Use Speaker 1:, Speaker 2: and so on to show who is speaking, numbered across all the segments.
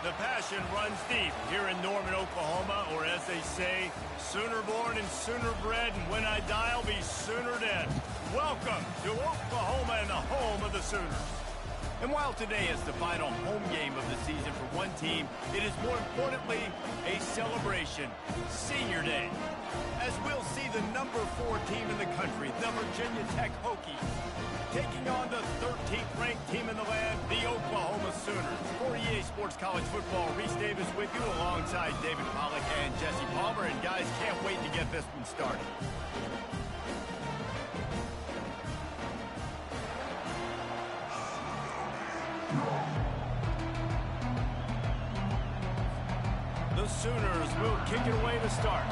Speaker 1: the passion runs deep here in Norman, Oklahoma, or as they say, sooner born and sooner bred, and when I die, I'll be sooner dead. Welcome to Oklahoma and the home of the Sooners. And while today is the final home game of the season for one team, it is more importantly a celebration, Senior Day. As we'll see the number 4 team in the country, the Virginia Tech Hokies, taking on the 13th ranked team in the land, the Oklahoma Sooners. For EA Sports College Football, Reese Davis with you alongside David Pollack and Jesse Palmer. And guys, can't wait to get this one started. The Sooners will kick it away to start.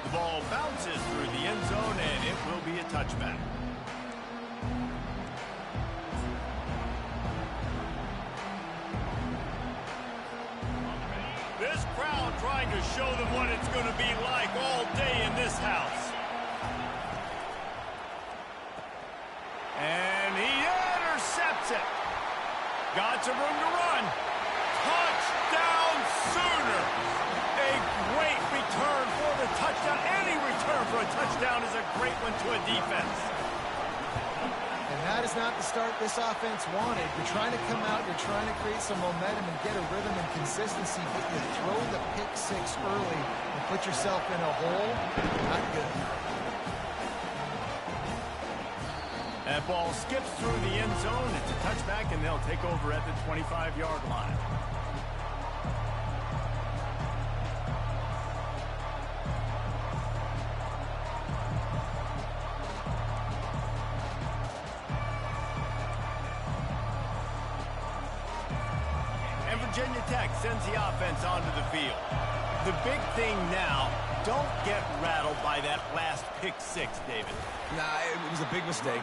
Speaker 1: The ball bounces through the end zone, and it will be a touchback. This crowd trying to show them what it's going to be like all day in this house. And he intercepts it. Got some room to run. Touchdown Sooners. A great return for the touchdown. Any return for a touchdown is a great one to a defense.
Speaker 2: And that is not the start this offense wanted. You're trying to come out, you're trying to create some momentum and get a rhythm and consistency, but you throw the pick 6 early and put yourself in a hole. Not good.
Speaker 1: That ball skips through the end zone. It's a touchback, and they'll take over at the 25-yard line. And Virginia Tech sends the offense onto the field. The big thing now, don't get rattled by that last pick 6, David.
Speaker 3: Nah, it was a big mistake.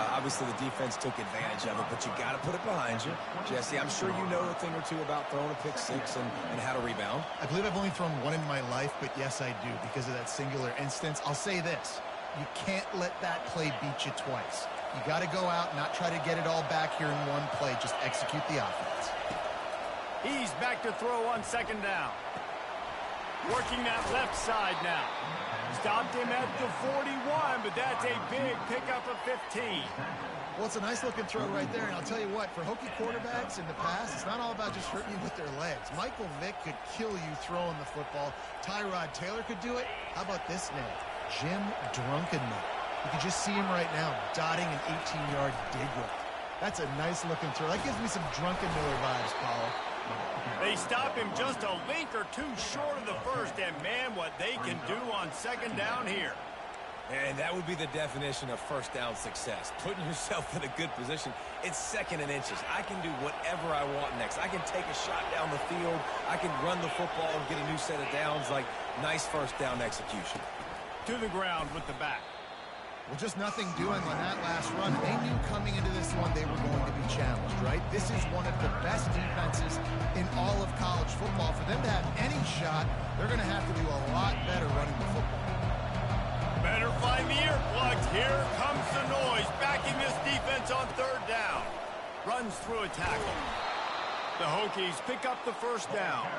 Speaker 3: Obviously, the defense took advantage of it, but you got to put it behind you. Jesse, I'm sure you know a thing or two about throwing a pick 6 and how to rebound.
Speaker 4: I believe I've only thrown one in my life, but yes, I do, because of that singular instance. I'll say this. You can't let that play beat you twice. You got to go out and not try to get it all back here in one play. Just execute the offense.
Speaker 1: He's back to throw on second down. Working that left side now. Stopped him at the 41, but that's a big pickup of 15.
Speaker 4: Well, it's a nice-looking throw right there, and I'll tell you what, for Hokie quarterbacks in the past, it's not all about just hurting you with their legs. Michael Vick could kill you throwing the football. Tyrod Taylor could do it. How about this name? Jim Drunkenmiller. You can just see him right now, dotting an 18-yard dig route. That's a nice-looking throw. That gives me some Drunkenmiller vibes, Paul.
Speaker 1: They stop him just a link or two short of the first, and man, what they can do on second down here.
Speaker 3: And that would be the definition of first down success. Putting yourself in a good position. It's second and inches. I can do whatever I want next. I can take a shot down the field. I can run the football and get a new set of downs. Like, nice first down execution.
Speaker 1: To the ground with the back.
Speaker 4: Well, just nothing doing on that last run. They knew coming into this one they were going to be challenged, right? This is one of the best defenses in all of college football. For them to have any shot, they're going to have to do a lot better running the football.
Speaker 1: Better find the earplugs. Here comes the noise. Backing this defense on third down. Runs through a tackle. The Hokies pick up the first down.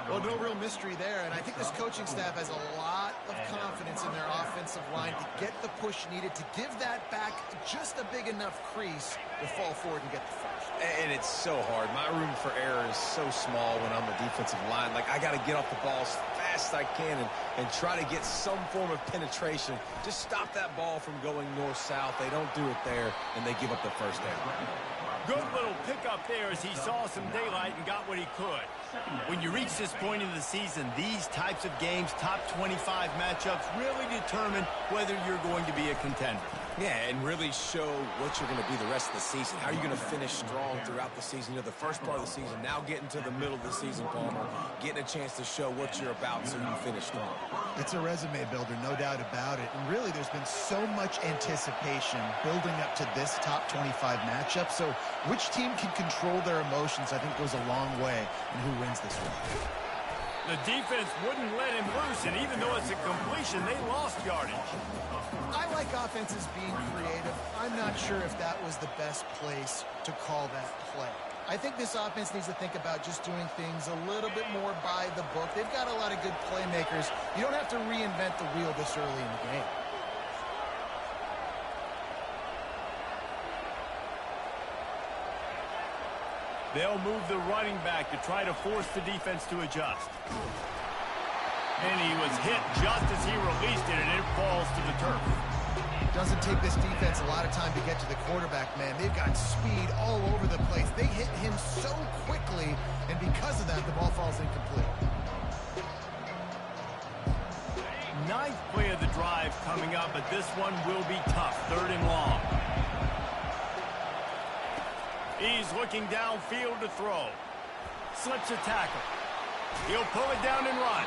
Speaker 4: Well, no real mystery there, and I think this coaching staff has a lot of confidence in their offensive line to get the push needed to give that back just a big enough crease to fall forward and get the first.
Speaker 3: And it's so hard. My room for error is so small when I'm a defensive line. Like, I got to get off the ball as fast as I can and try to get some form of penetration. Just stop that ball from going north-south. They don't do it there, and they give up the first down.
Speaker 1: Good little pickup there as he saw some daylight and got what he could. When you reach this point in the season, these types of games, top 25 matchups, really determine whether you're going to be a contender.
Speaker 3: Yeah, and really show what you're going to be the rest of the season. How are you going to finish strong throughout the season? You know, the first part of the season, now getting to the middle of the season, Palmer, getting a chance to show what you're about so you can finish strong.
Speaker 4: It's a resume builder, no doubt about it. And really, there's been so much anticipation building up to this top 25 matchup. So which team can control their emotions, I think, goes a long way in who wins this one.
Speaker 1: The defense wouldn't let him loose, and even though it's a completion, they lost yardage.
Speaker 2: I like offenses being creative. I'm not sure if that was the best place to call that play. I think this offense needs to think about just doing things a little bit more by the book. They've got a lot of good playmakers. You don't have to reinvent the wheel this early in the game.
Speaker 1: They'll move the running back to try to force the defense to adjust. And he was hit just as he released it, and it falls to the turf.
Speaker 2: Doesn't take this defense a lot of time to get to the quarterback, man. They've got speed all over the place. They hit him so quickly, and because of that, the ball falls incomplete.
Speaker 1: Ninth play of the drive coming up, but this one will be tough. 3rd and long. He's looking downfield to throw. Slips a tackle. He'll pull it down and run.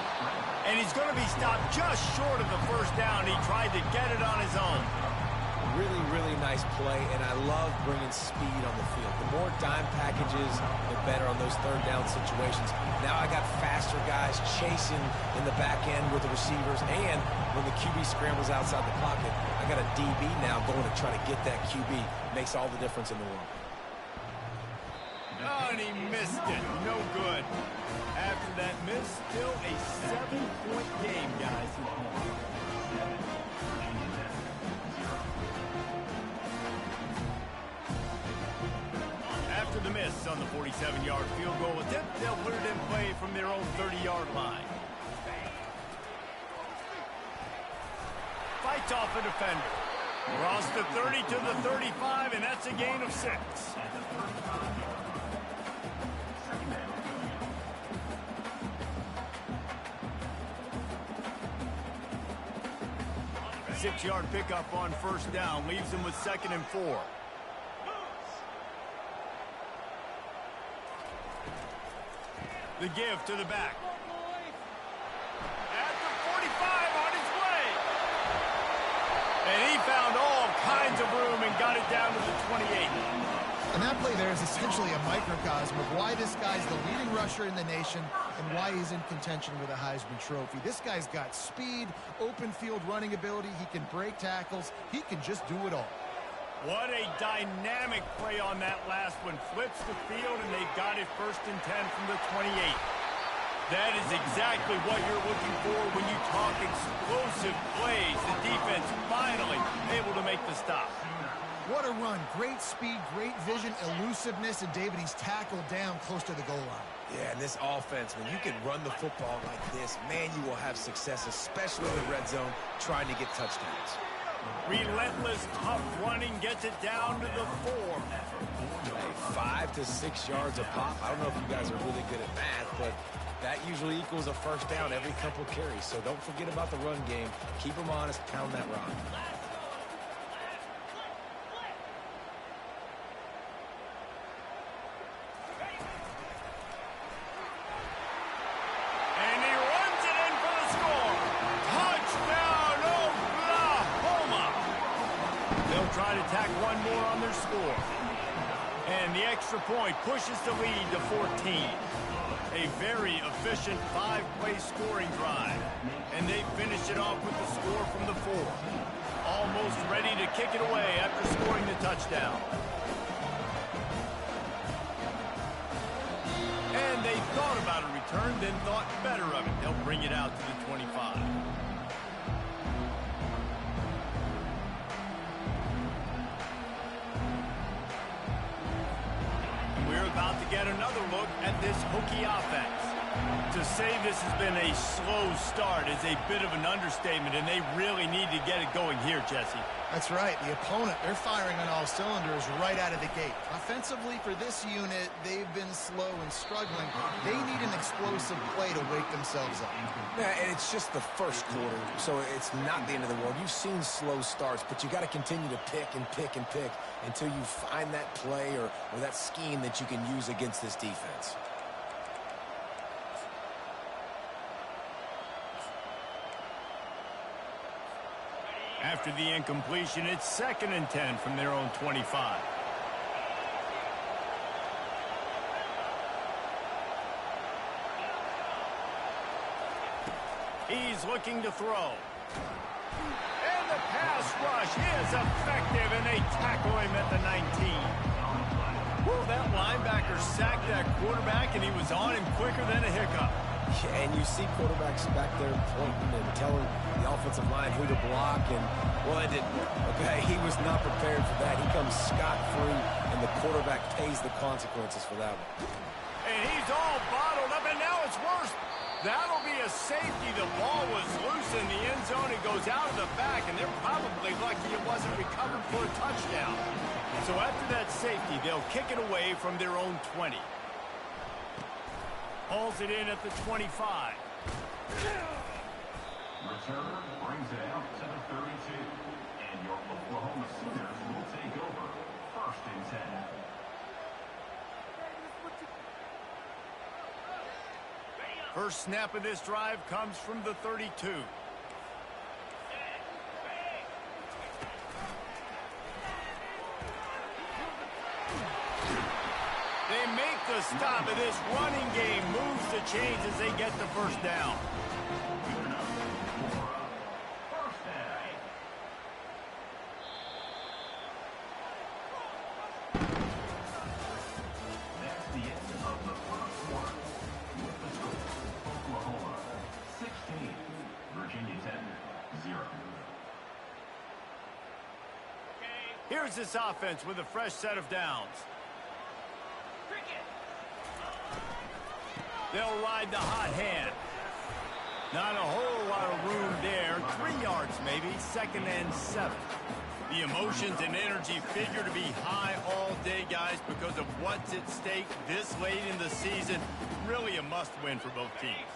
Speaker 1: And he's going to be stopped just short of the first down. He tried to get it on his own.
Speaker 3: Really, really nice play, and I love bringing speed on the field. The more dime packages, the better on those 3rd down situations. Now I got faster guys chasing in the back end with the receivers, and when the QB scrambles outside the pocket, I got a DB now going to try to get that QB. Makes all the difference in the world.
Speaker 1: Oh, and he missed it. No good. After that miss, still a 7-point game, guys. After the miss on the 47-yard field goal attempt, they'll put it in play from their own 30-yard line. Fights off a defender. Cross the 30 to the 35, and that's a gain of 6. 6-yard pickup on 1st down leaves him with 2nd and 4. The give to the back. At the 45 on his way. And he found all kinds of room and got it down to the 28.
Speaker 2: And that play there is essentially a microcosm of why this guy's the leading rusher in the nation and why he's in contention with a Heisman Trophy. This guy's got speed, open field running ability. He can break tackles. He can just do it all.
Speaker 1: What a dynamic play on that last one. Flips the field, and they've got it 1st and 10 from the 28. That is exactly what you're looking for when you talk explosive plays. The defense finally able to make the stop.
Speaker 2: What a run. Great speed, great vision, elusiveness, and David, he's tackled down close to the goal line.
Speaker 3: Yeah, and this offense, when you can run the football like this, man, you will have success, especially in the red zone, trying to get touchdowns.
Speaker 1: Relentless, tough running gets it down to the 4.
Speaker 3: Hey, 5 to 6 yards a pop. I don't know if you guys are really good at math, but that usually equals a 1st down every couple carries. So don't forget about the run game. Keep them honest, pound that rock.
Speaker 1: Try to tack one more on their score. And the extra point pushes the lead to 14. A very efficient 5-play scoring drive. And they finish it off with the score from the 4. Almost ready to kick it away after scoring the touchdown. And they thought about a return, then thought better of it. They'll bring it out to the 25. About to get another look at this Hokie offense. To say this has been a slow start is a bit of an understatement, and they really need to get it going here, Jesse.
Speaker 2: That's right. The opponent, they're firing on all cylinders right out of the gate. Offensively, for this unit, they've been slow and struggling. They need an explosive play to wake themselves up.
Speaker 3: Yeah, and it's just the first quarter, so it's not the end of the world. You've seen slow starts, but you got to continue to pick and pick and pick until you find that play or that scheme that you can use against this defense.
Speaker 1: After the incompletion, it's 2nd and 10 from their own 25. He's looking to throw. And the pass rush is effective, and they tackle him at the 19. Woo, that linebacker sacked that quarterback, and he was on him quicker than a hiccup.
Speaker 3: And you see quarterbacks back there pointing and telling the offensive line who to block, and, well, it didn't work, okay? He was not prepared for that. He comes scot-free, and the quarterback pays the consequences for that one.
Speaker 1: And he's all bottled up, and now it's worse. That'll be a safety. The ball was loose in the end zone. It goes out of the back, and they're probably lucky it wasn't recovered for a touchdown. So after that safety, they'll kick it away from their own 20. Hauls it in at the 25.
Speaker 5: Returner brings it out to the 32. And your Oklahoma Sooners will take over 1st and 10.
Speaker 1: First snap of this drive comes from the 32. They make the stop, and this running game moves the chains as they get the first down.
Speaker 5: That's the end of the first quarter. With the score, Oklahoma 16, Virginia 10, 0.
Speaker 1: Here's this offense with a fresh set of downs. They'll ride the hot hand. Not a whole lot of room there. 3 yards maybe, 2nd and 7. The emotions and energy figure to be high all day, guys, because of what's at stake this late in the season. Really a must-win for both teams.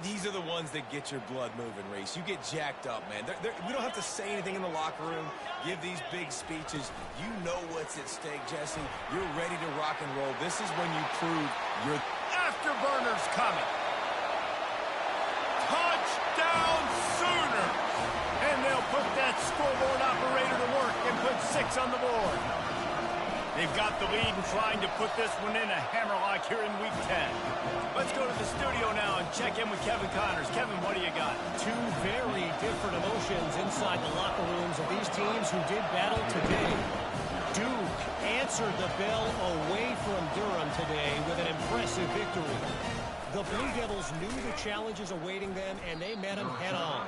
Speaker 3: These are the ones that get your blood moving, Reese. You get jacked up, man. We don't have to say anything in the locker room, give these big speeches. You know what's at stake, Jesse. You're ready to rock and roll. This is when you prove you're...
Speaker 1: Afterburners coming. Touchdown Sooners! And they'll put that scoreboard operator to work and put 6 on the board. They've got the lead and trying to put this one in a hammerlock here in Week 10. Let's go to the studio now and check in with Kevin Connors. Kevin, what do you got?
Speaker 6: 2 very different emotions inside the locker rooms of these teams who did battle today. Duke answered the bell away from Durham today with an impressive victory. The Blue Devils knew the challenges awaiting them, and they met them head-on.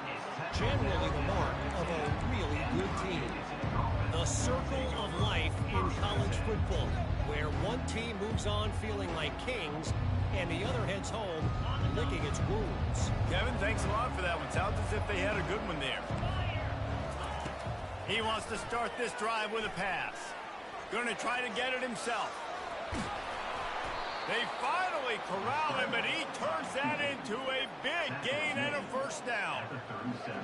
Speaker 6: Generally the mark of a really good team. The circle of life in college football, where one team moves on feeling like kings, and the other heads home licking its wounds.
Speaker 1: Kevin, thanks a lot for that one. Sounds as if they had a good one there. He wants to start this drive with a pass. Going to try to get it himself. They finally corral him, but he turns that into a big gain and a first down.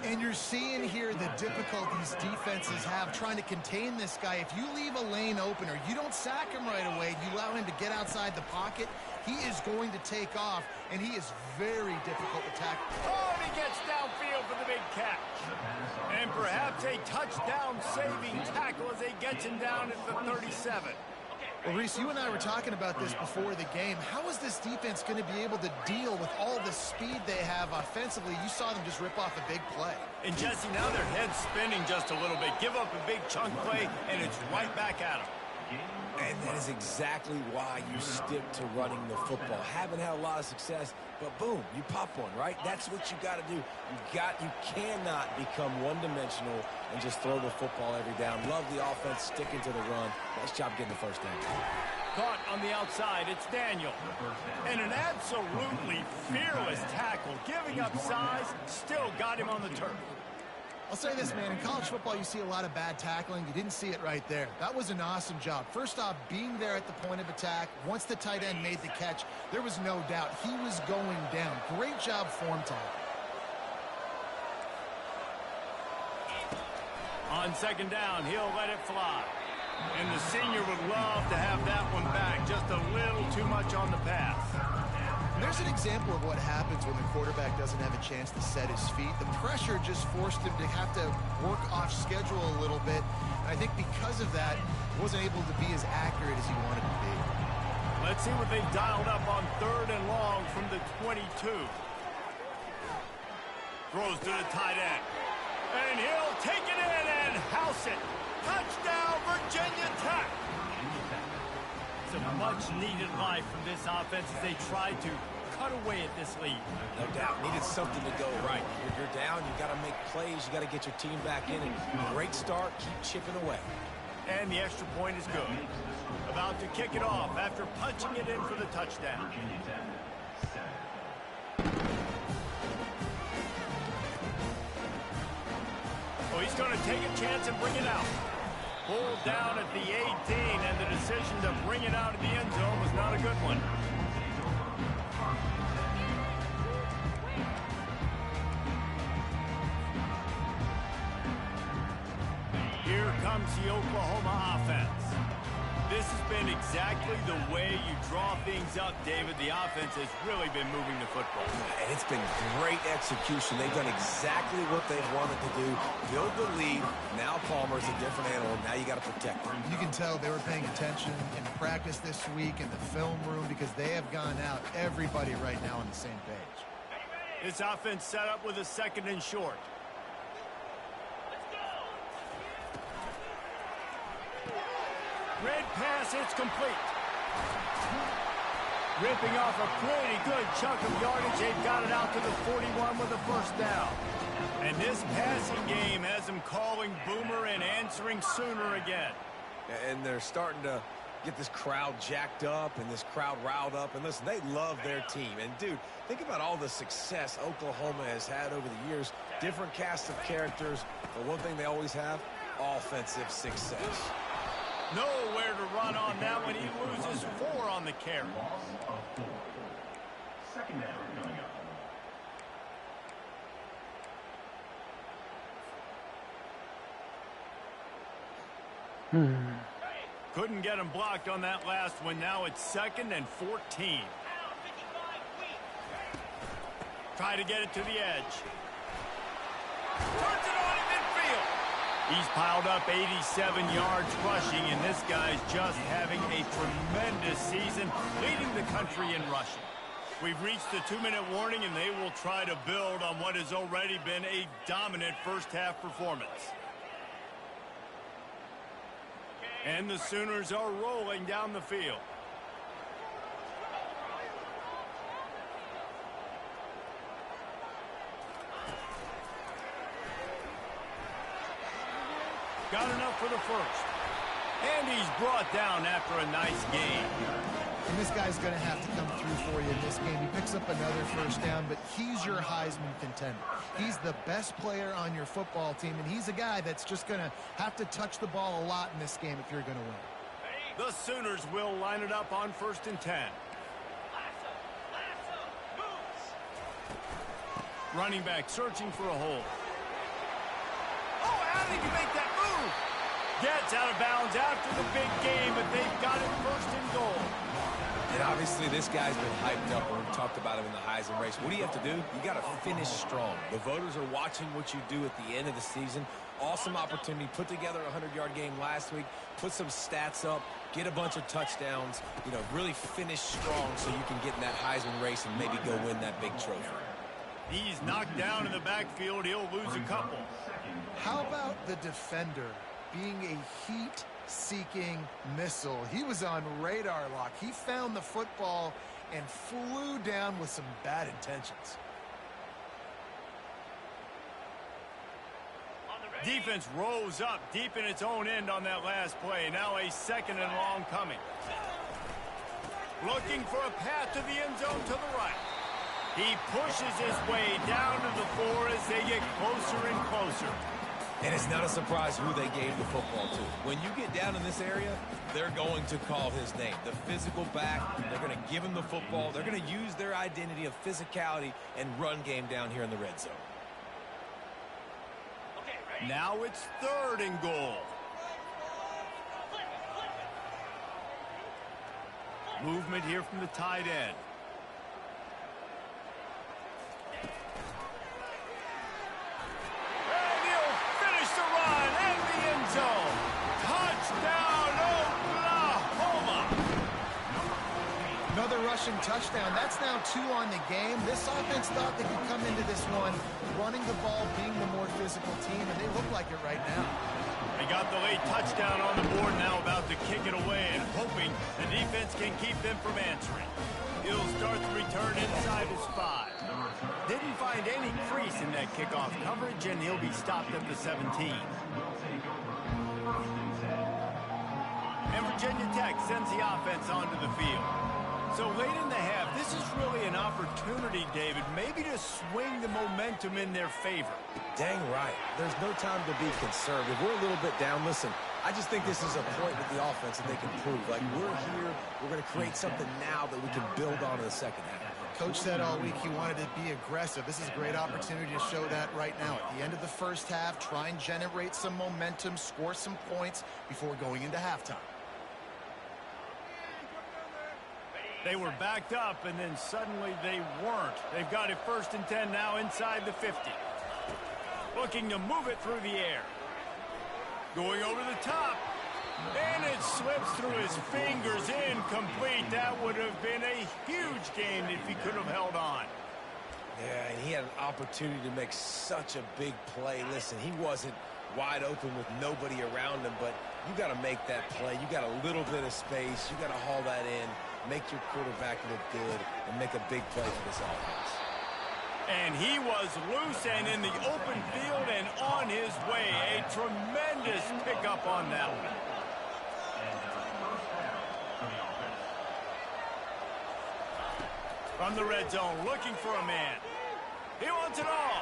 Speaker 4: And you're seeing here the difficulties defenses have trying to contain this guy. If you leave a lane open or you don't sack him right away, you allow him to get outside the pocket, he is going to take off, and he is very difficult to tackle.
Speaker 1: Oh, and he gets downfield for the big catch. And perhaps a touchdown-saving tackle as he gets him down at the 37.
Speaker 4: Well, Reese, you and I were talking about this before the game. How is this defense going to be able to deal with all the speed they have offensively? You saw them just rip off a big play.
Speaker 1: And, Jesse, now their head's spinning just a little bit. Give up a big chunk play, and it's right back at them.
Speaker 3: And that is exactly why you stick to running the football. Haven't had a lot of success, but boom, you pop one, right? That's what you got to do. You cannot become one-dimensional and just throw the football every down. Love the offense, sticking to the run. Nice job getting the first down.
Speaker 1: Caught on the outside, it's Daniel. And an absolutely fearless tackle, giving up size, still got him on the turf.
Speaker 4: I'll say this, man, in college football you see a lot of bad tackling. You didn't see it right there. That was an awesome job. First off, being there at the point of attack. Once the tight end made the catch, there was no doubt he was going down. Great job form time.
Speaker 1: On second down, he'll let it fly. And the senior would love to have that one back. Just a little too much on the pass.
Speaker 4: And there's an example of what happens when the quarterback doesn't have a chance to set his feet. The pressure just forced him to have to work off schedule a little bit. And I think because of that, he wasn't able to be as accurate as he wanted to be.
Speaker 1: Let's see what they've dialed up on 3rd and long from the 22. Throws to the tight end. And he'll take it in and house it. Touchdown, Virginia Tech. It's a much-needed life from this offense as they try to cut away at this lead.
Speaker 3: No doubt. Needed something to go right. If you're down, you got to make plays. You got to get your team back in. And great start. Keep chipping away.
Speaker 1: And the extra point is good. About to kick it off after punching it in for the touchdown.
Speaker 5: Virginia Tech, 7.
Speaker 1: Oh, he's going to take a chance and bring it out. Pulled down at the 18, and the decision to bring it out of the end zone was not a good one. Here comes the Oklahoma offense. This has been exactly the way you draw things up, David. The offense has really been moving the football.
Speaker 3: And it's been great execution. They've done exactly what they've wanted to do. Build the lead. Now Palmer's a different animal. Now you got to protect him.
Speaker 4: You can tell they were paying attention in practice this week in the film room because they have gone out, everybody right now on the same page.
Speaker 1: This offense set up with a 2nd and short. Red pass, it's complete. Ripping off a pretty good chunk of yardage. They've got it out to the 41 with a 1st down. And this passing game has them calling Boomer and answering Sooner again.
Speaker 3: And they're starting to get this crowd jacked up and this crowd riled up. And listen, they love their team. And, dude, think about all the success Oklahoma has had over the years. Different cast of characters. But one thing they always have, offensive success.
Speaker 1: Nowhere to run on that one. He loses 4 on the carry.
Speaker 5: Loss of 4. 2nd down coming up.
Speaker 1: Couldn't get him blocked on that last one. Now it's 2nd and 14. Try to get it to the edge. Turns it on in midfield. He's piled up 87 yards rushing, and this guy's just having a tremendous season, leading the country in rushing. We've reached the 2-minute warning, and they will try to build on what has already been a dominant first-half performance. And the Sooners are rolling down the field. Got enough for the 1st. And he's brought down after a nice game.
Speaker 4: And this guy's going to have to come through for you in this game. He picks up another 1st down, but he's your Heisman contender. He's the best player on your football team, and he's a guy that's just going to have to touch the ball a lot in this game if you're going to win.
Speaker 1: The Sooners will line it up on 1st and 10. Running back searching for a hole. Oh, how did he make that move? Gets out of bounds after the big game, but they've got it 1st and goal.
Speaker 3: And obviously this guy's been hyped up when we talked about him in the Heisman race. What do you have to do? You got to finish strong. The voters are watching what you do at the end of the season. Awesome opportunity. Put together a 100-yard game last week. Put some stats up. Get a bunch of touchdowns. You know, really finish strong so you can get in that Heisman race and maybe go win that big trophy.
Speaker 1: He's knocked down in the backfield. He'll lose a couple.
Speaker 4: How about the defender being a heat-seeking missile? He was on radar lock. He found the football and flew down with some bad intentions.
Speaker 1: Defense rose up deep in its own end on that last play. Now a 2nd and long coming. Looking for a path to the end zone to the right. He pushes his way down to the 4 as they get closer and closer.
Speaker 3: And it's not a surprise who they gave the football to. When you get down in this area, they're going to call his name. The physical back, they're going to give him the football. They're going to use their identity of physicality and run game down here in the red zone.
Speaker 1: Now it's 3rd and goal. Movement here from the tight end. And he'll finish the run and the end zone. Touchdown, Oklahoma.
Speaker 2: another rushing touchdown. That's now 2 on the game. This offense thought they could come into this one running the ball, being the more physical team, and they look like it right now.
Speaker 1: They got the late touchdown on the board, now about to kick it away and hoping the defense can keep them from answering. He'll start the return inside his 5. Didn't find any crease in that kickoff coverage, and he'll be stopped at the 17. And Virginia Tech sends the offense onto the field. So late in the half, this is really an opportunity, David, maybe to swing the momentum in their favor.
Speaker 3: Dang right. There's no time to be conservative. We're a little bit down. Listen, I just think this is a point with the offense that they can prove. Like, we're here, we're going to create something now that we can build on in the second half.
Speaker 2: Coach said all week he wanted to be aggressive. This is a great opportunity to show that right now. At the end of the first half, try and generate some momentum, score some points before going into halftime.
Speaker 1: They were backed up, and then suddenly they weren't. They've got it 1st and 10 now inside the 50. Looking to move it through the air. Going over the top. And it slips through his fingers, incomplete. That would have been a huge gain if he could have held on.
Speaker 3: Yeah, and he had an opportunity to make such a big play. Listen, he wasn't wide open with nobody around him, but you got to make that play. You got a little bit of space. You got to haul that in, make your quarterback look good, and make a big play for this offense.
Speaker 1: And he was loose and in the open field and on his way. A tremendous pickup on that one. From the red zone, looking for a man. He wants it all.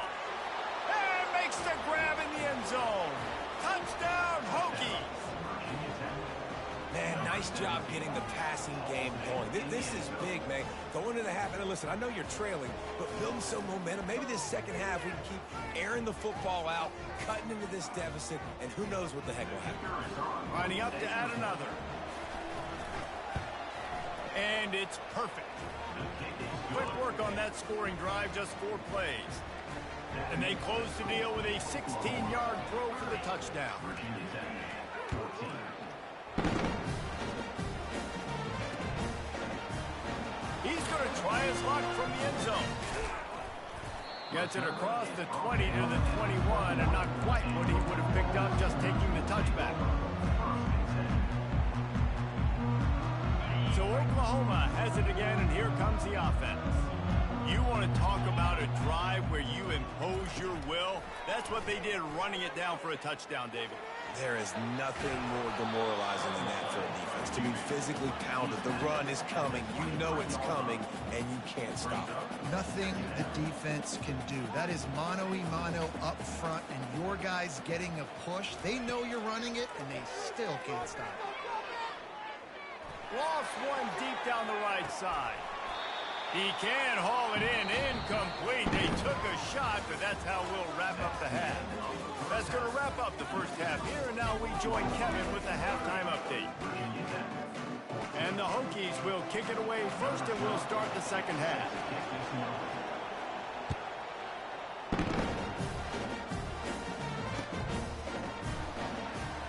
Speaker 1: And makes the grab in the end zone. Touchdown, Hokies.
Speaker 3: Man, nice job getting the passing game going. This is big, man. Going into the half, and listen, I know you're trailing, but building some momentum. Maybe this second half we can keep airing the football out, cutting into this deficit, and who knows what the heck will happen.
Speaker 1: Lining up to add another. And it's perfect. Quick work on that scoring drive, just 4 plays. And they close the deal with a 16-yard throw for the touchdown. He's going to try his luck from the end zone. Gets it across the 20 to the 21, and not quite what he would have picked up just taking the touchback. So Oklahoma has it again, and here comes the offense. You want to talk about a drive where you impose your will? That's what they did, running it down for a touchdown, David.
Speaker 3: There is nothing more demoralizing than that for a defense. To be physically pounded. The run is coming. You know it's coming, and you can't stop it.
Speaker 2: Nothing the defense can do. That is mano-a-mano up front, and your guys getting a push. They know you're running it, and they still can't stop it.
Speaker 1: Lost one deep down the right side. He can haul it in, incomplete. They took a shot, but that's how we'll wrap up the half. That's going to wrap up the first half here, and now we join Kevin with the halftime update. And the Hokies will kick it away first, and we'll start the second half.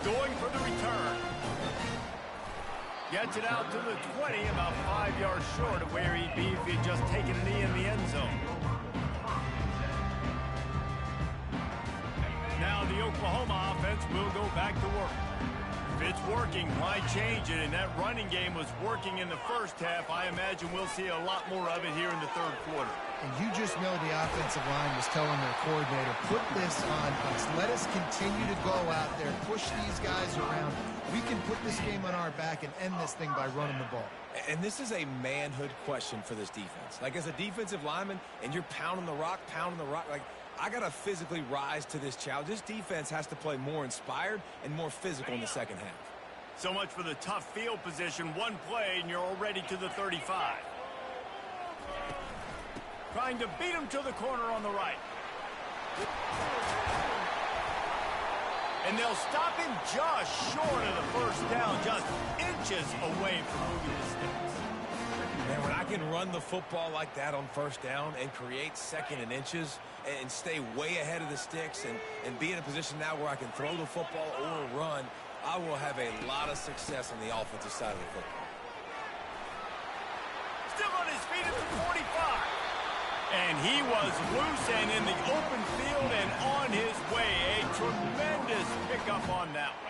Speaker 1: Going for the return. Gets it out to the 20, about 5 yards short of where he'd be if he'd just taken a knee in the end zone. Now the Oklahoma offense will go back to work. If it's working, why change it? And that running game was working in the first half. I imagine we'll see a lot more of it here in the third quarter.
Speaker 2: And you just know the offensive line was telling their coordinator, put this on us. Let us continue to go out there, push these guys around. We can put this game on our back and end this thing by running the ball.
Speaker 3: And this is a manhood question for this defense. Like, as a defensive lineman, and you're pounding the rock, like, I got to physically rise to this challenge. This defense has to play more inspired and more physical in the second half.
Speaker 1: So much for the tough field position. One play, and you're already to the 35. Trying to beat him to the corner on the right. And they'll stop him just short of the first down, just inches away from moving the sticks.
Speaker 3: Man, when I can run the football like that on first down and create second and inches and stay way ahead of the sticks and be in a position now where I can throw the football or run, I will have a lot of success on the offensive side of the football.
Speaker 1: And he was loose and in the open field and on his way. A tremendous pickup on that one.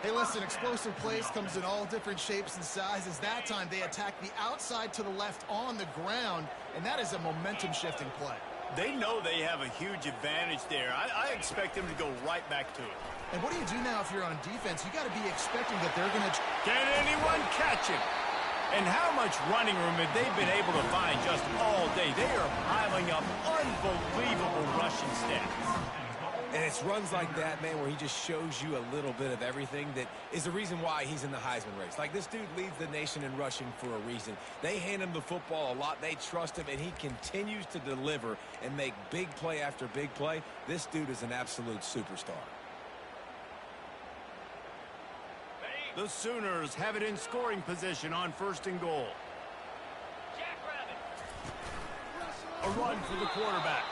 Speaker 4: Hey, listen, explosive plays comes in all different shapes and sizes. That time they attack the outside to the left on the ground, and that is a momentum-shifting play.
Speaker 1: They know they have a huge advantage there. I expect them to go right back to it.
Speaker 4: And what do you do now if you're on defense? You got to be expecting that they're going to...
Speaker 1: Can anyone catch him? And how much running room have they been able to find just all day? They are piling up unbelievable rushing stats.
Speaker 3: And it's runs like that, man, where he just shows you a little bit of everything that is the reason why he's in the Heisman race. Like, this dude leads the nation in rushing for a reason. They hand him the football a lot. They trust him, and he continues to deliver and make big play after big play. This dude is an absolute superstar.
Speaker 1: The Sooners have it in scoring position on 1st and goal. A run for the quarterback.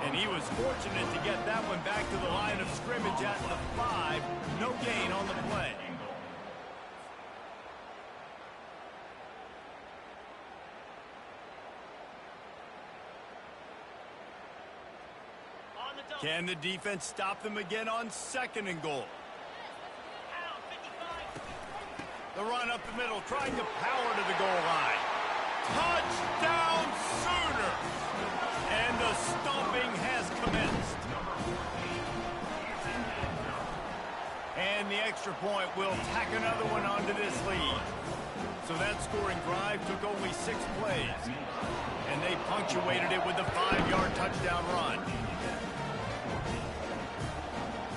Speaker 1: And he was fortunate to get that one back to the line of scrimmage at the 5. No gain on the play. Can the defense stop them again on 2nd and goal? The run up the middle, trying to power to the goal line. Touchdown Sooners! And the stomping has commenced. And the extra point will tack another one onto this lead. So that scoring drive took only 6 plays. And they punctuated it with a 5-yard touchdown run.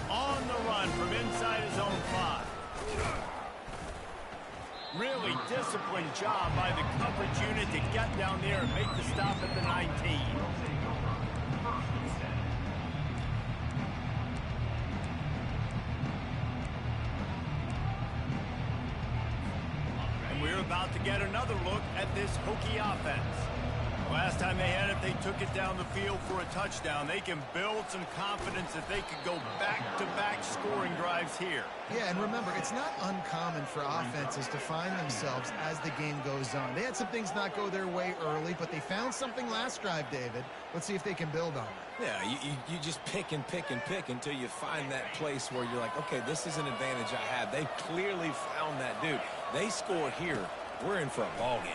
Speaker 1: On the run from inside his own 5. Really disciplined job by the coverage unit to get down there and make the stop at the 19. And we're about to get another look at this Hokie offense. Last time they had it, they took it down the field for a touchdown. They can build some confidence that they could go back-to-back scoring drives here.
Speaker 4: Yeah, and remember, it's not uncommon for offenses to find themselves as the game goes on. They had some things not go their way early, but they found something last drive, David. Let's see if they can build on it.
Speaker 3: Yeah, you just pick and pick and pick until you find that place where you're like, okay, this is an advantage I have. They clearly found that dude. They scored here. We're in for a ball game.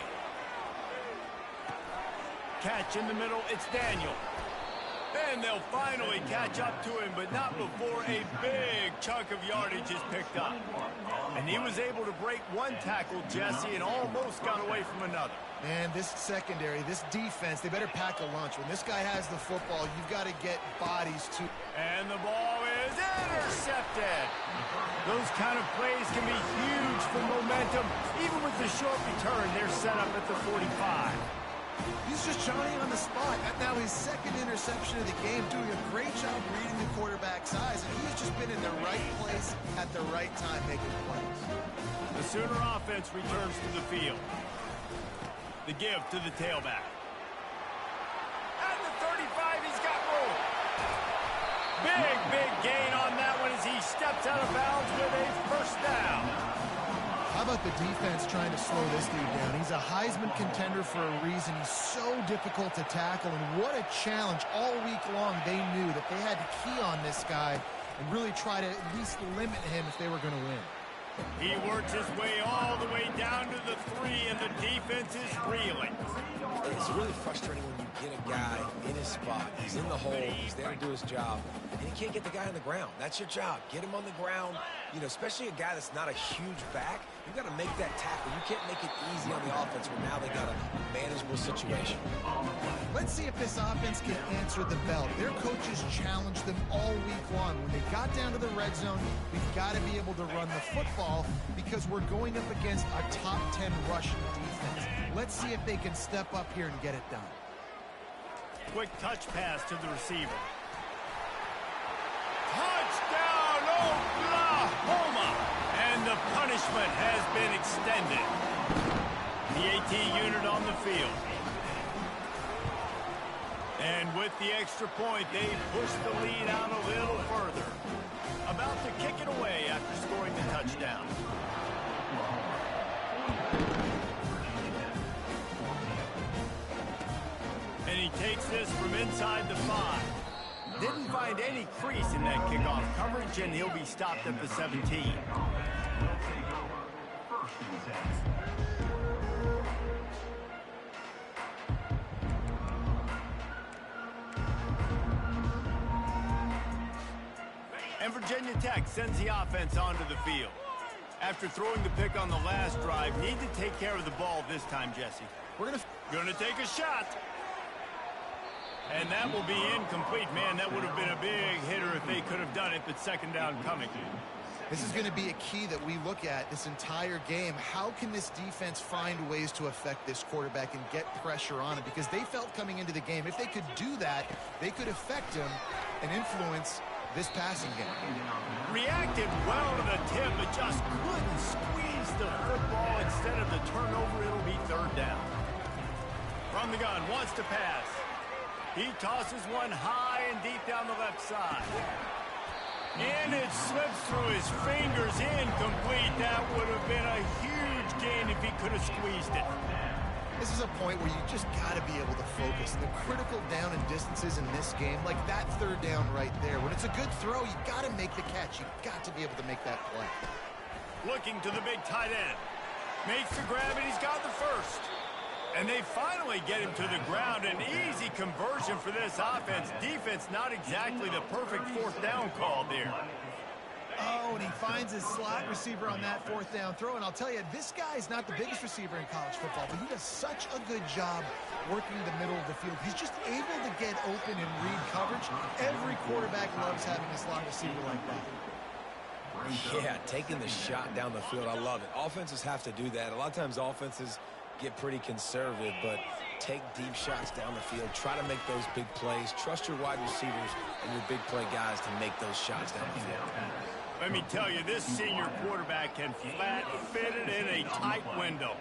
Speaker 1: Catch in the middle, it's Daniel. And they'll finally catch up to him, but not before a big chunk of yardage is picked up. And he was able to break one tackle, Jesse, and almost got away from another.
Speaker 4: Man, this secondary, this defense, they better pack a lunch. When this guy has the football, you've got to get bodies to...
Speaker 1: And the ball is intercepted. Those kind of plays can be huge for momentum. Even with the short return, they're set up at the 45.
Speaker 4: He's just Johnny on the spot. Now his 2nd interception of the game, doing a great job reading the quarterback's eyes, and he's just been in the right place at the right time making plays.
Speaker 1: The Sooner offense returns to the field. The give to the tailback. At the 35, he's got room. Big gain on that one as he steps out of bounds with a 1st down.
Speaker 4: How about the defense trying to slow this dude down? He's a Heisman contender for a reason. He's so difficult to tackle, and what a challenge all week long. They knew that they had to key on this guy and really try to at least limit him if they were going to win.
Speaker 1: He works his way all the way down to the 3, and the defense is reeling.
Speaker 3: It's really frustrating when you get a guy in his spot. He's in the hole. He's there to do his job. And you can't get the guy on the ground. That's your job. Get him on the ground. You know, especially a guy that's not a huge back. You've got to make that tackle. You can't make it easy on the offense when now they got a manageable situation.
Speaker 4: Let's see if this offense can answer the bell. Their coaches challenged them all week long. When they got down to the red zone, we've got to be able to run the football because we're going up against a top 10 rushing defense. Let's see if they can step up here and get it done.
Speaker 1: Quick touch pass to the receiver. Touchdown, Oklahoma! And the punishment has been extended. The AT unit on the field. And with the extra point, they push the lead out a little further. About to kick it away after scoring the touchdown. And he takes inside the 5. Didn't find any crease in that kickoff coverage, and he'll be stopped at the 17.
Speaker 5: First and 10.
Speaker 1: And Virginia Tech sends the offense onto the field. After throwing the pick on the last drive, need to take care of the ball this time, Jesse.
Speaker 2: We're
Speaker 1: gonna take a shot. And that will be incomplete. Man, that would have been a big hitter if they could have done it, but second down coming.
Speaker 4: This is going to be a key that we look at this entire game. How can this defense find ways to affect this quarterback and get pressure on him? Because they felt coming into the game, if they could do that, they could affect him and influence this passing game.
Speaker 1: Reacted well to the tip, but just couldn't squeeze the football. Instead of the turnover, it'll be third down. From the gun, wants to pass. He tosses one high and deep down the left side. And it slips through his fingers, incomplete. That would have been a huge gain if he could have squeezed it.
Speaker 4: This is a point where you just got to be able to focus. The critical down and distances in this game, like that third down right there. When it's a good throw, you got to make the catch. You got to be able to make that play.
Speaker 1: Looking to the big tight end. Makes the grab, and he's got the first. And they finally get him to the ground. An easy conversion for this offense. Defense not exactly the perfect fourth down call there.
Speaker 4: Oh, and he finds his slot receiver on that fourth down throw. And I'll tell you, this guy's not the biggest receiver in college football, but he does such a good job working the middle of the field. He's just able to get open and read coverage. Every quarterback loves having a slot receiver like that.
Speaker 3: Yeah, taking the shot down the field, I love it. Offenses have to do that. A lot of times offenses get pretty conservative, but take deep shots down the field. Try to make those big plays. Trust your wide receivers and your big play guys to make those shots down the field.
Speaker 1: Let me tell you, this senior quarterback can flat fit it in a tight window.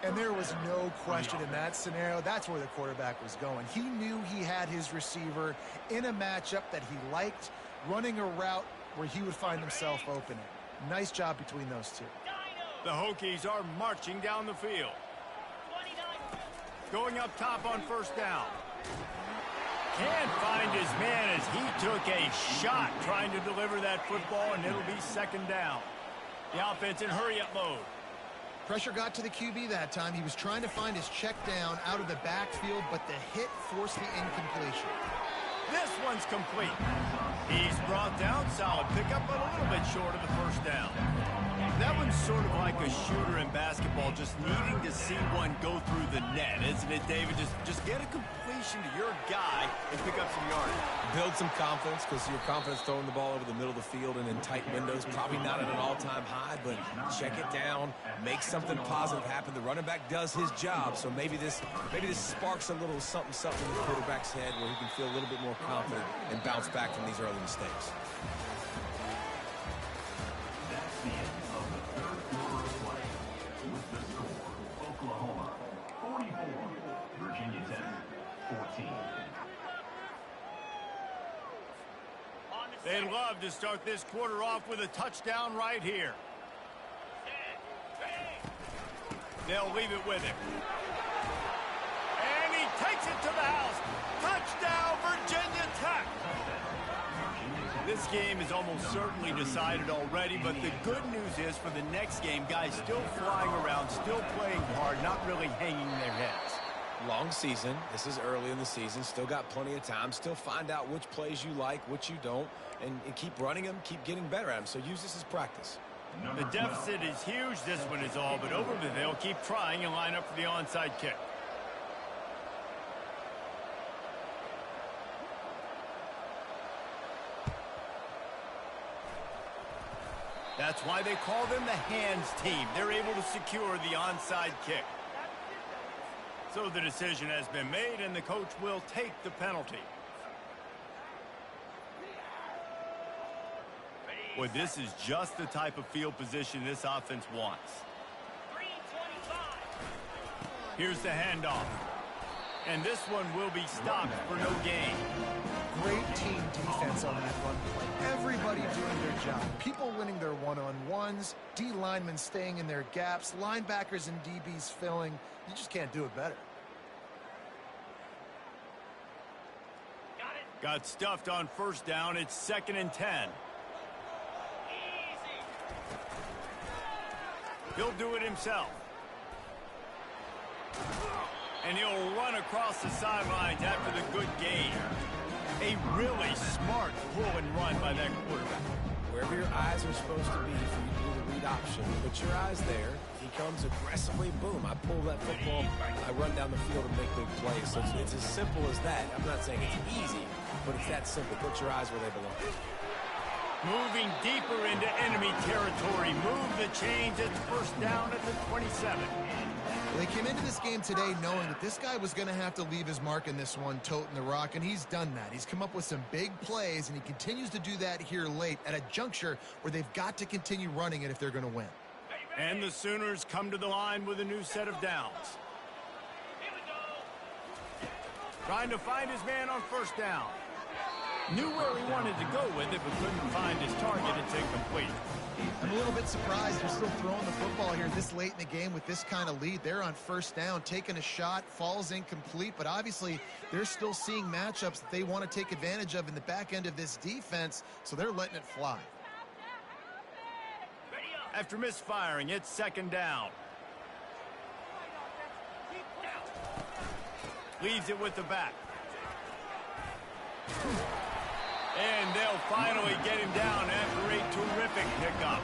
Speaker 2: And there was no question in that scenario. That's where the quarterback was going. He knew he had his receiver in a matchup that he liked, running a route where he would find himself opening. Nice job between those two.
Speaker 1: The Hokies are marching down the field. Going up top on first down. Can't find his man as he took a shot trying to deliver that football, and it'll be second down. The offense in hurry-up mode.
Speaker 4: Pressure got to the QB that time. He was trying to find his check down out of the backfield, but the hit forced the incompletion.
Speaker 1: This one's complete. He's brought down, solid pickup, but a little bit short of the first down. That one's sort of like a shooter in basketball, just needing to see one go through the net, isn't it, David? Just get a completion to your guy and pick up some yardage.
Speaker 3: Build some confidence, because your confidence throwing the ball over the middle of the field and in tight windows, probably not at an all-time high, but check it down, make something positive happen. The running back does his job, so maybe this sparks a little something in the quarterback's head where he can feel a little bit more confident and bounce back from these early mistakes.
Speaker 5: That's the end of the third quarter of play. With the score, Oklahoma 44, Virginia Tech 14.
Speaker 1: They'd love to start this quarter off with a touchdown right here. They'll leave it with him. And he takes it to the house. Touchdown, Virginia Tech. This game is almost certainly decided already, but the good news is for the next game, guys still flying around, still playing hard, not really hanging their heads.
Speaker 3: Long season. This is early in the season. Still got plenty of time. Still find out which plays you like, which you don't, and keep running them, keep getting better at them. So use this as practice.
Speaker 1: The deficit is huge. This one is all, but over the they'll keep trying and line up for the onside kick. That's why they call them the hands team. They're able to secure the onside kick. So the decision has been made, and the coach will take the penalty. Well, this is just the type of field position this offense wants. Here's the handoff. And this one will be stopped for no gain.
Speaker 2: Great team defense on that run play. Everybody doing their job. People winning their one-on-ones, D linemen staying in their gaps, linebackers and DBs filling. You just can't do it better.
Speaker 1: Got stuffed on first down. It's 2nd and 10. He'll do it himself. And he'll run across the sidelines after the good gain. A really smart pull and run by that quarterback.
Speaker 3: Wherever your eyes are supposed to be for you to do the read option, put your eyes there. He comes aggressively, boom, I pull that football, I run down the field and make big plays. So it's as simple as that. I'm not saying it's easy, but it's that simple. Put your eyes where they belong.
Speaker 1: Moving deeper into enemy territory. Move the chains. It's first down at the 27.
Speaker 2: Well, they came into this game today knowing that this guy was going to have to leave his mark in this one, toting the rock, and he's done that. He's come up with some big plays, and he continues to do that here late at a juncture where they've got to continue running it if they're going to win.
Speaker 1: And the Sooners come to the line with a new set of downs. Trying to find his man on first down. Knew where he wanted to go with it, but couldn't find his target. It's incomplete.
Speaker 2: I'm a little bit surprised they're still throwing the football here this late in the game with this kind of lead. They're on first down, taking a shot, falls incomplete, but obviously they're still seeing matchups that they want to take advantage of in the back end of this defense, so they're letting it fly.
Speaker 1: After misfiring, it's 2nd down. Leaves it with the back. And they'll finally get him down after a terrific pickup.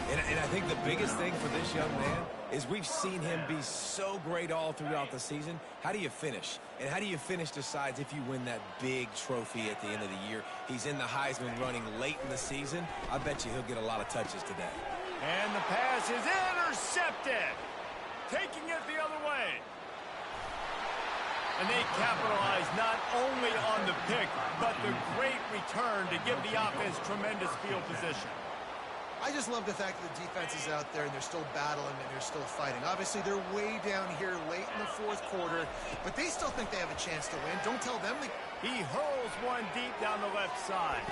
Speaker 3: And I think the biggest thing for this young man is we've seen him be so great all throughout the season. How do you finish? And how do you finish decides if you win that big trophy at the end of the year. He's in the Heisman running late in the season. I bet you he'll get a lot of touches today.
Speaker 1: And the pass is intercepted. Taking it the other way. And they capitalize not only on the pick, but the great return to give the offense tremendous field position.
Speaker 2: I just love the fact that the defense is out there and they're still battling and they're still fighting. Obviously, they're way down here late in the fourth quarter, but they still think they have a chance to win. Don't tell them.
Speaker 1: He hurls one deep down the left side.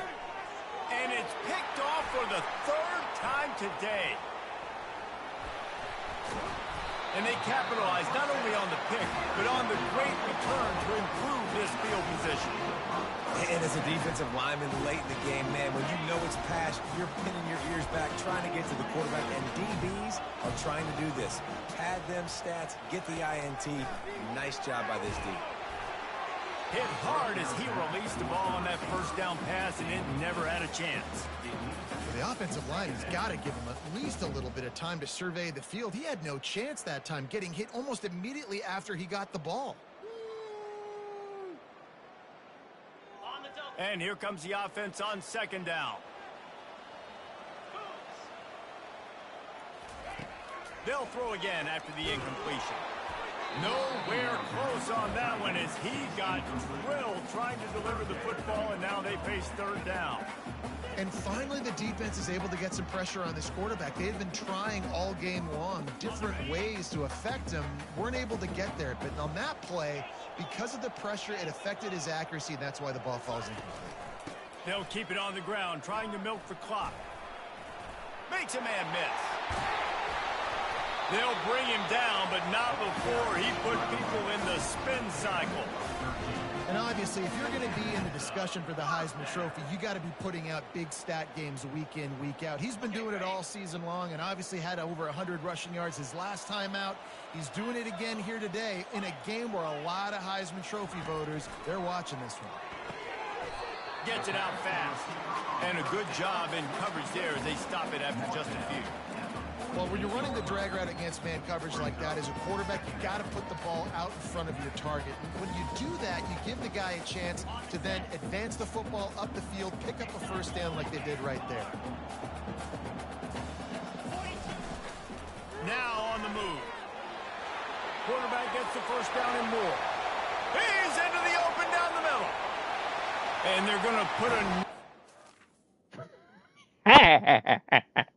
Speaker 1: And it's picked off for the 3rd time today. And they capitalize not only on the pick, but on the great return to improve this field position.
Speaker 3: And as a defensive lineman late in the game, man, when you know it's past, you're pinning your ears back, trying to get to the quarterback, and DBs are trying to do this. Pad them stats, get the INT. Nice job by this D.
Speaker 1: Hit hard as he released the ball on that first down pass, and it never had a chance.
Speaker 2: The offensive line has got to give him at least a little bit of time to survey the field. He had no chance that time, getting hit almost immediately after he got the ball.
Speaker 1: And here comes the offense on 2nd down. They'll throw again after the incompletion. Nowhere close on that one as he got drilled trying to deliver the football, and now they face 3rd down.
Speaker 2: And finally, the defense is able to get some pressure on this quarterback. They've been trying all game long different ways to affect him. Weren't able to get there. But on that play, because of the pressure, it affected his accuracy. That's why the ball falls incomplete.
Speaker 1: They'll keep it on the ground, trying to milk the clock. Makes a man miss. They'll bring him down, but not before he put people in the spin cycle.
Speaker 2: And obviously, if you're going to be in the discussion for the Heisman Trophy, you got to be putting out big stat games week in, week out. He's been doing it all season long and obviously had over 100 rushing yards his last time out. He's doing it again here today in a game where a lot of Heisman Trophy voters, they're watching this one.
Speaker 1: Gets it out fast. And a good job in coverage there as they stop it after just a few.
Speaker 2: Well, when you're running the drag route against man coverage like that, as a quarterback, you got to put the ball out in front of your target. And when you do that, you give the guy a chance to then advance the football up the field, pick up a first down like they did right there.
Speaker 1: Now on the move. Quarterback gets the first down and more. He's into the open down the middle. And they're going to put a...